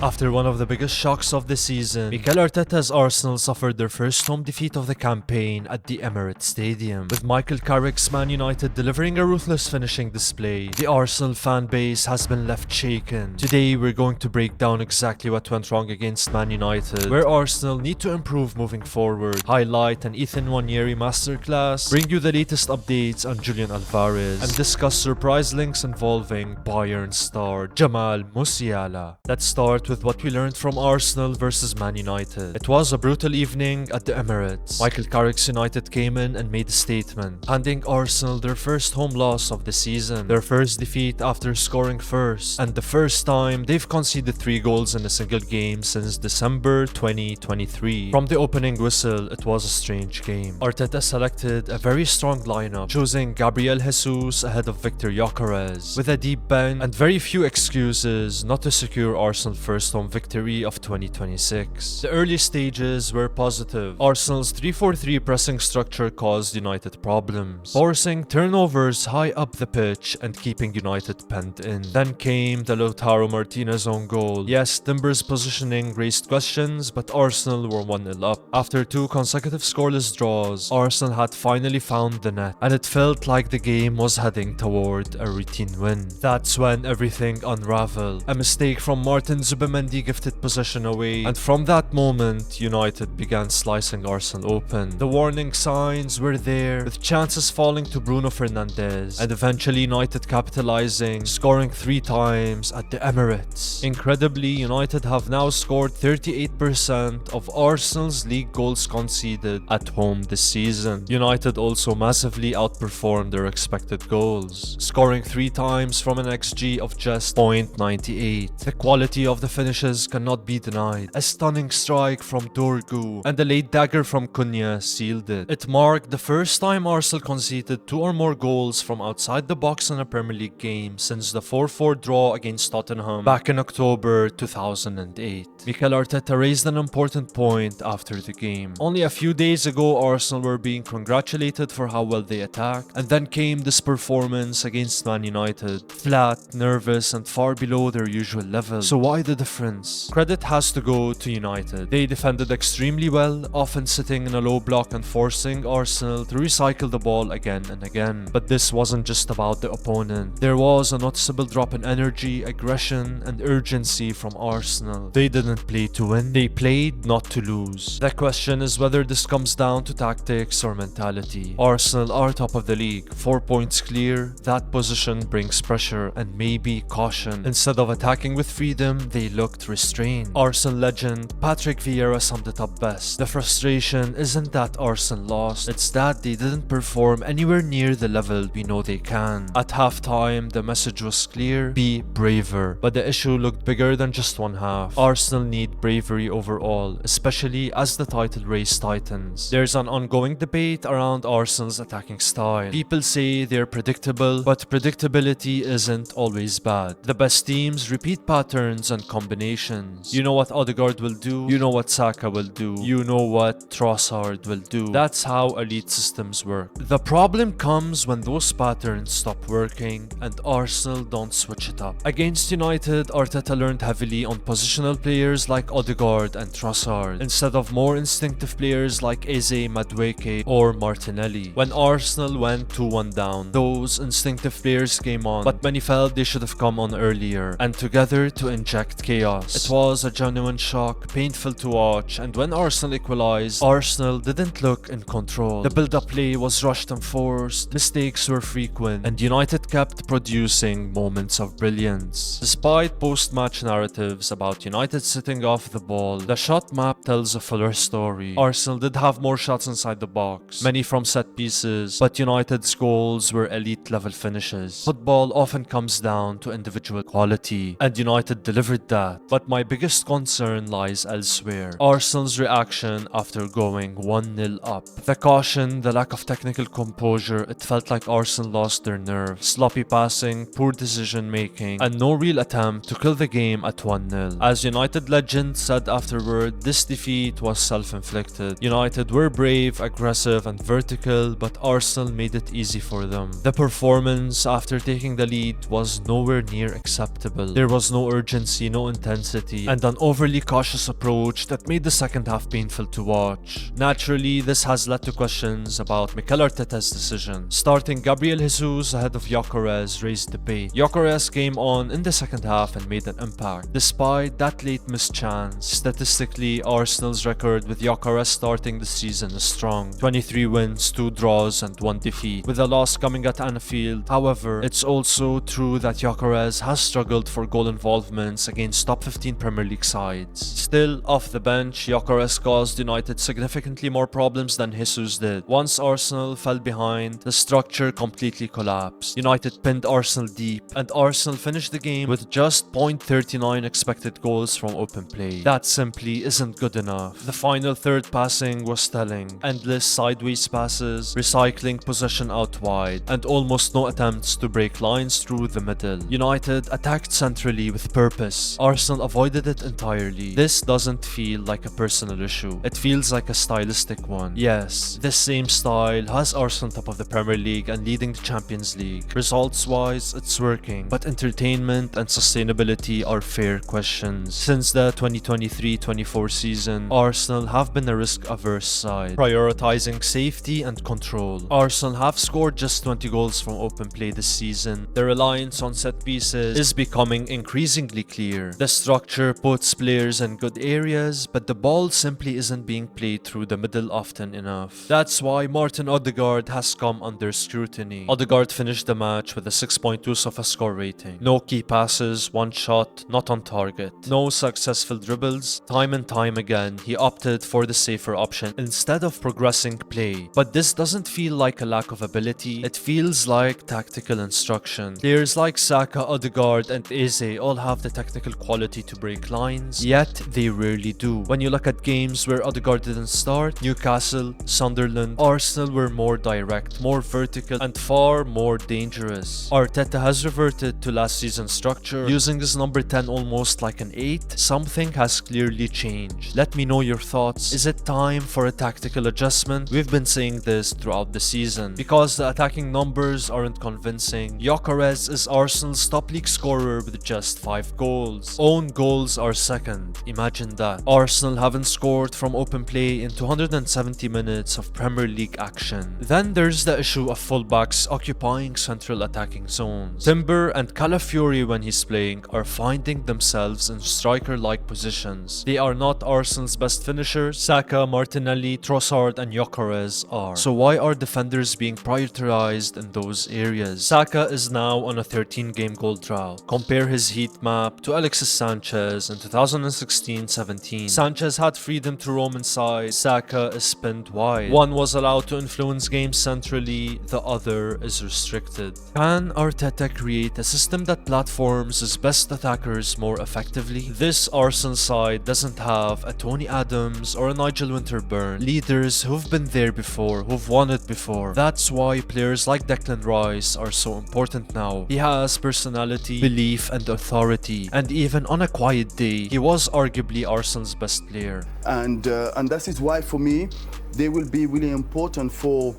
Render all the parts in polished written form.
After one of the biggest shocks of the season, Mikel Arteta's Arsenal suffered their first home defeat of the campaign at the Emirates Stadium. With Michael Carrick's Man United delivering a ruthless finishing display, the Arsenal fan base has been left shaken. Today we're going to break down exactly what went wrong against Man United, where Arsenal need to improve moving forward, highlight an Ethan Nwaneri masterclass, bring you the latest updates on Julian Alvarez, and discuss surprise links involving Bayern star Jamal Musiala. Let's start with what we learned from Arsenal versus Man United. It was a brutal evening at the Emirates. Michael Carrick's United came in and made a statement, handing Arsenal their first home loss of the season, their first defeat after scoring first, and the first time they've conceded 3 goals in a single game since December 2023. From the opening whistle, it was a strange game. Arteta selected a very strong lineup, choosing Gabriel Jesus ahead of Victor Gyökeres, with a deep bench and very few excuses not to secure Arsenal first home victory of 2026. The early stages were positive. Arsenal's 3-4-3 pressing structure caused United problems, forcing turnovers high up the pitch and keeping United penned in. Then came the Lautaro Martinez own goal. Yes, Timber's positioning raised questions, but Arsenal were 1-0 up. After 2 consecutive scoreless draws, Arsenal had finally found the net, and it felt like the game was heading toward a routine win. That's when everything unraveled. A mistake from Martin Zubimendi gifted possession away, and from that moment, United began slicing Arsenal open. The warning signs were there, with chances falling to Bruno Fernandes, and eventually United capitalizing, scoring 3 times at the Emirates. Incredibly, United have now scored 38% of Arsenal's league goals conceded at home this season. United also massively outperformed their expected goals, scoring 3 times from an XG of just 0.98. The quality of the finishes cannot be denied. A stunning strike from Dorgu and a late dagger from Cunha sealed it. It marked the first time Arsenal conceded 2 or more goals from outside the box in a Premier League game since the 4-4 draw against Tottenham back in October 2008. Mikel Arteta raised an important point after the game. Only a few days ago, Arsenal were being congratulated for how well they attacked, and then came this performance against Man United. Flat, nervous, and far below their usual level. So why the difference? Credit has to go to United. They defended extremely well, often sitting in a low block and forcing Arsenal to recycle the ball again and again. But this wasn't just about the opponent. There was a noticeable drop in energy, aggression, and urgency from Arsenal. They didn't play to win, they played not to lose. The question is whether this comes down to tactics or mentality. Arsenal are top of the league, 4 points clear. That position brings pressure and maybe caution. Instead of attacking with freedom, they looked restrained. Arsenal legend Patrick Vieira summed it up best. The frustration isn't that Arsenal lost, it's that they didn't perform anywhere near the level we know they can. At halftime, the message was clear: be braver. But the issue looked bigger than just one half. Arsenal need bravery overall, especially as the title race tightens. There's an ongoing debate around Arsenal's attacking style. People say they're predictable, but predictability isn't always bad. The best teams repeat patterns and combinations. You know what Odegaard will do, you know what Saka will do, you know what Trossard will do. That's how elite systems work. The problem comes when those patterns stop working and Arsenal don't switch it up. Against United, Arteta learned heavily on positional players like Odegaard and Trossard, instead of more instinctive players like Eze, Madueke, or Martinelli. When Arsenal went 2-1 down, those instinctive players came on, but many felt they should have come on earlier, and together to inject chaos. It was a genuine shock, painful to watch, and when Arsenal equalized, Arsenal didn't look in control. The build-up play was rushed and forced, mistakes were frequent, and United kept producing moments of brilliance. Despite post-match narratives about United sitting off the ball, the shot map tells a fuller story. Arsenal did have more shots inside the box, many from set pieces, but United's goals were elite-level finishes. Football often comes down to individual quality, and United delivered that. But my biggest concern lies elsewhere. Arsenal's reaction after going 1-0 up. The caution, the lack of technical composure, it felt like Arsenal lost their nerve. Sloppy passing, poor decision making, and no real attempt to kill the game at 1-0. As United legend said afterward, this defeat was self-inflicted. United were brave, aggressive, and vertical, but Arsenal made it easy for them. The performance after taking the lead was nowhere near acceptable. There was no urgency, no intensity and an overly cautious approach that made the second half painful to watch. Naturally, this has led to questions about Mikel Arteta's decision. Starting Gabriel Jesus ahead of Gyökeres raised debate. Gyökeres came on in the second half and made an impact. Despite that late missed chance, statistically, Arsenal's record with Gyökeres starting the season is strong. 23 wins, 2 draws and 1 defeat, with a loss coming at Anfield. However, it's also true that Gyökeres has struggled for goal involvements against top 15 Premier League sides. Still, off the bench, Gyökeres caused United significantly more problems than Jesus did. Once Arsenal fell behind, the structure completely collapsed. United pinned Arsenal deep, and Arsenal finished the game with just 0.39 expected goals from open play. That simply isn't good enough. The final third passing was telling. Endless sideways passes, recycling possession out wide, and almost no attempts to break lines through the middle. United attacked centrally with purpose. Arsenal avoided it entirely. This doesn't feel like a personal issue. It feels like a stylistic one. Yes, this same style has Arsenal top of the Premier League and leading the Champions League. Results-wise, it's working, but entertainment and sustainability are fair questions. Since the 2023-24 season, Arsenal have been a risk-averse side, prioritizing safety and control. Arsenal have scored just 20 goals from open play this season. The reliance on set pieces is becoming increasingly clear. The structure puts players in good areas, but the ball simply isn't being played through the middle often enough. That's why Martin Odegaard has come under scrutiny. Odegaard finished the match with a 6.2 SofaScore rating. No key passes, one shot, not on target. No successful dribbles. Time and time again, he opted for the safer option instead of progressing play. But this doesn't feel like a lack of ability, it feels like tactical instruction. Players like Saka, Odegaard and Eze all have the technical quality to break lines, yet they rarely do. When you look at games where Odegaard didn't start, Newcastle, Sunderland, Arsenal were more direct, more vertical and far more dangerous. Arteta has reverted to last season's structure, using his number 10 almost like an 8. Something has clearly changed. Let me know your thoughts. Is it time for a tactical adjustment? We've been saying this throughout the season. Because the attacking numbers aren't convincing, Gyökeres is Arsenal's top league scorer with just 5 goals. Own goals are second. Imagine that. Arsenal haven't scored from open play in 270 minutes of Premier League action. Then there's the issue of fullbacks occupying central attacking zones. Timber and Calafiori, when he's playing, are finding themselves in striker-like positions. They are not Arsenal's best finishers. Saka, Martinelli, Trossard and Gyökeres are. So why are defenders being prioritized in those areas? Saka is now on a 13-game goal drought. Compare his heat map to Alexis Sanchez in 2016-17. Sanchez had freedom to roam inside. Saka is pinned wide. One was allowed to influence games centrally, the other is restricted. Can Arteta create a system that platforms his best attackers more effectively? This Arsenal side doesn't have a Tony Adams or a Nigel Winterburn, leaders who've been there before, who've won it before. That's why players like Declan Rice are so important now. He has personality, belief and authority, and even on a quiet day, he was arguably Arsenal's best player. And that is why for me, they will be really important for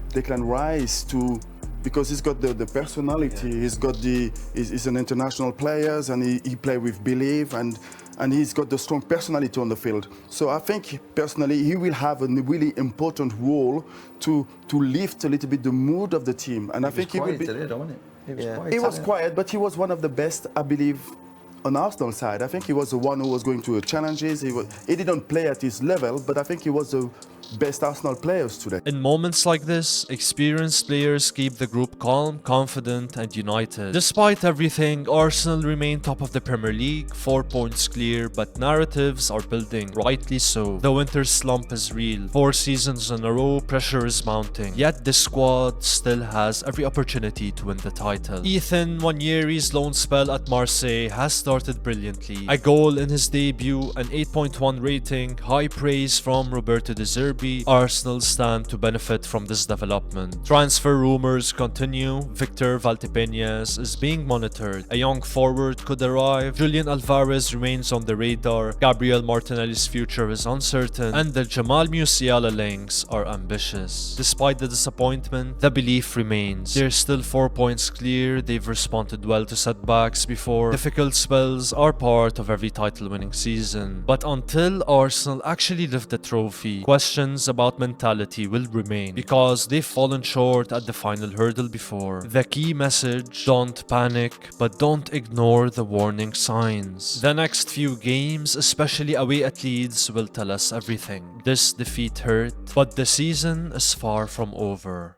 Declan Rice to, because he's got the personality, he's an international player and he play with belief and he's got the strong personality on the field. So I think personally he will have a really important role to lift a little bit the mood of the team. And I think he will be. Today, don't it? He was quiet, but he was one of the best, I believe, on Arsenal side. I think he was the one who was going to challenges. He didn't play at his level, but I think he was the best Arsenal players today. In moments like this, experienced players keep the group calm, confident and united. Despite everything, Arsenal remain top of the Premier League, 4 points clear, but narratives are building, rightly so. The winter slump is real. 4 seasons in a row, pressure is mounting. Yet this squad still has every opportunity to win the title. Ethan Nwaneri's loan spell at Marseille has started brilliantly. A goal in his debut, an 8.1 rating, high praise from Roberto De Zerbi, derby, Arsenal stand to benefit from this development. Transfer rumours continue. Victor Valdepeñas is being monitored. A young forward could arrive. Julian Alvarez remains on the radar. Gabriel Martinelli's future is uncertain. And the Jamal Musiala links are ambitious. Despite the disappointment, the belief remains. They're still 4 points clear. They've responded well to setbacks before. Difficult spells are part of every title-winning season. But until Arsenal actually lift the trophy, questions about mentality will remain because they've fallen short at the final hurdle before. The key message: don't panic, but don't ignore the warning signs. The next few games, especially away at Leeds, will tell us everything. This defeat hurt, but the season is far from over.